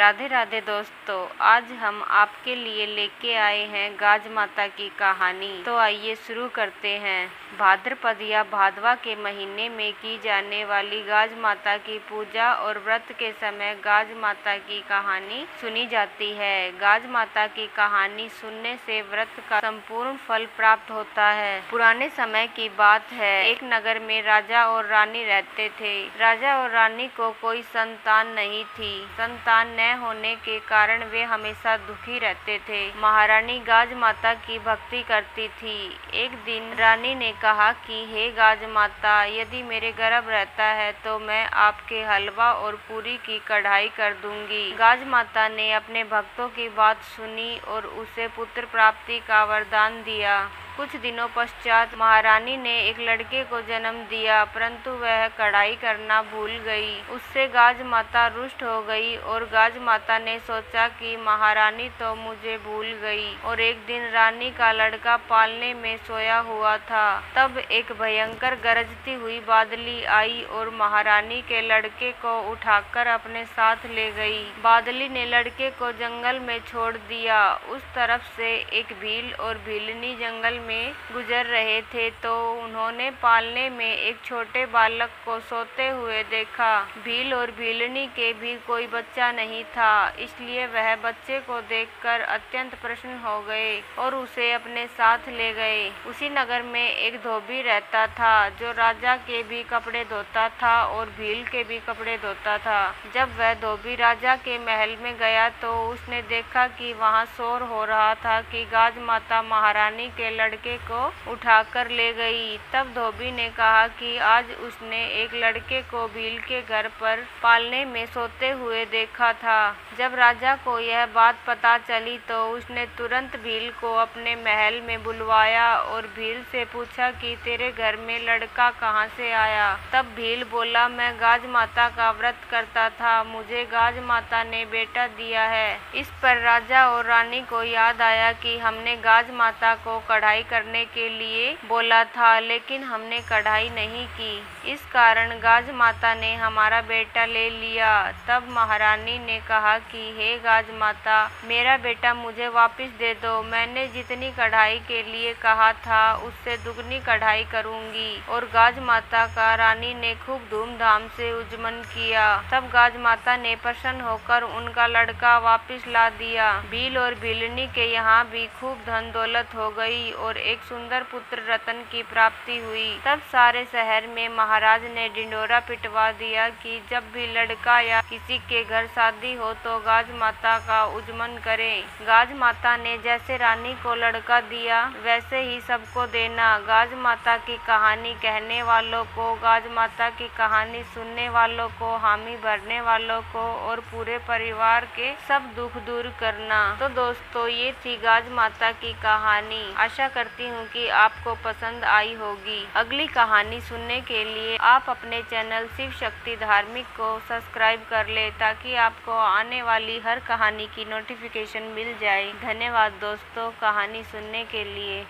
राधे राधे दोस्तों, आज हम आपके लिए लेके आए हैं गाज माता की कहानी। तो आइए शुरू करते हैं। भाद्रपद या भादवा के महीने में की जाने वाली गाज माता की पूजा और व्रत के समय गाज माता की कहानी सुनी जाती है। गाज माता की कहानी सुनने से व्रत का संपूर्ण फल प्राप्त होता है। पुराने समय की बात है, एक नगर में राजा और रानी रहते थे। राजा और रानी को कोई संतान नहीं थी। संतान न होने के कारण वे हमेशा दुखी रहते थे। महारानी गाज माता की भक्ति करती थी। एक दिन रानी ने कहा कि हे गाज माता, यदि मेरे गर्भ रहता है तो मैं आपके हलवा और पूरी की कढ़ाई कर दूंगी। गाज माता ने अपने भक्तों की बात सुनी और उसे पुत्र प्राप्ति का वरदान दिया। कुछ दिनों पश्चात महारानी ने एक लड़के को जन्म दिया, परंतु वह कढ़ाई करना भूल गई। उससे गाज माता रुष्ट हो गई और गाज माता ने सोचा कि महारानी तो मुझे भूल गई। और एक दिन रानी का लड़का पालने में सोया हुआ था। तब एक भयंकर गरजती हुई बादली आई और महारानी के लड़के को उठाकर अपने साथ ले गई। बादली ने लड़के को जंगल में छोड़ दिया। उस तरफ से एक भील और भीलनी जंगल में गुजर रहे थे तो उन्होंने पालने में एक छोटे बालक को सोते हुए देखा। भील और भीलनी के भी कोई बच्चा नहीं था, इसलिए वह बच्चे को देखकर अत्यंत प्रसन्न हो गए और उसे अपने साथ ले गए। उसी नगर में एक धोबी रहता था जो राजा के भी कपड़े धोता था और भील के भी कपड़े धोता था। जब वह धोबी राजा के महल में गया तो उसने देखा कि वहाँ शोर हो रहा था कि गाज माता महारानी के लड़के को उठाकर ले गई। तब धोबी ने कहा कि आज उसने एक लड़के को भील के घर पर पालने में सोते हुए देखा था। जब राजा को यह बात पता चली तो उसने तुरंत भील को अपने महल में बुलवाया और भील से पूछा कि तेरे घर में लड़का कहाँ से आया। तब भील बोला, मैं गाज माता का व्रत करता था, मुझे गाज माता ने बेटा दिया है। इस पर राजा और रानी को याद आया कि हमने गाज माता को कढ़ाई करने के लिए बोला था, लेकिन हमने कढ़ाई नहीं की। इस कारण गाज माता ने हमारा बेटा ले लिया। तब महारानी ने कहा कि हे गाज माता, मेरा बेटा मुझे वापस दे दो। मैंने जितनी कढ़ाई के लिए कहा था उससे दुगनी कढ़ाई करूंगी। और गाज माता का रानी ने खूब धूमधाम से उजमन किया। तब गाज माता ने प्रसन्न होकर उनका लड़का वापस ला दिया। भील और भीलनी के यहाँ भी खूब धन दौलत हो गई और एक सुंदर पुत्र रतन की प्राप्ति हुई। तब सारे शहर में महाराज ने ढिंढोरा पिटवा दिया कि जब भी लड़का या किसी के घर शादी हो तो गाज माता का उजमन करें। गाज माता ने जैसे रानी को लड़का दिया वैसे ही सबको देना। गाज माता की कहानी कहने वालों को, गाज माता की कहानी सुनने वालों को, हामी भरने वालों को और पूरे परिवार के सब दुख दूर करना। तो दोस्तों, ये थी गाज माता की कहानी। आशा करती हूँ कि आपको पसंद आई होगी। अगली कहानी सुनने के लिए आप अपने चैनल शिव शक्ति धार्मिक को सब्सक्राइब कर ले ताकि आपको आने वाली हर कहानी की नोटिफिकेशन मिल जाए। धन्यवाद दोस्तों कहानी सुनने के लिए।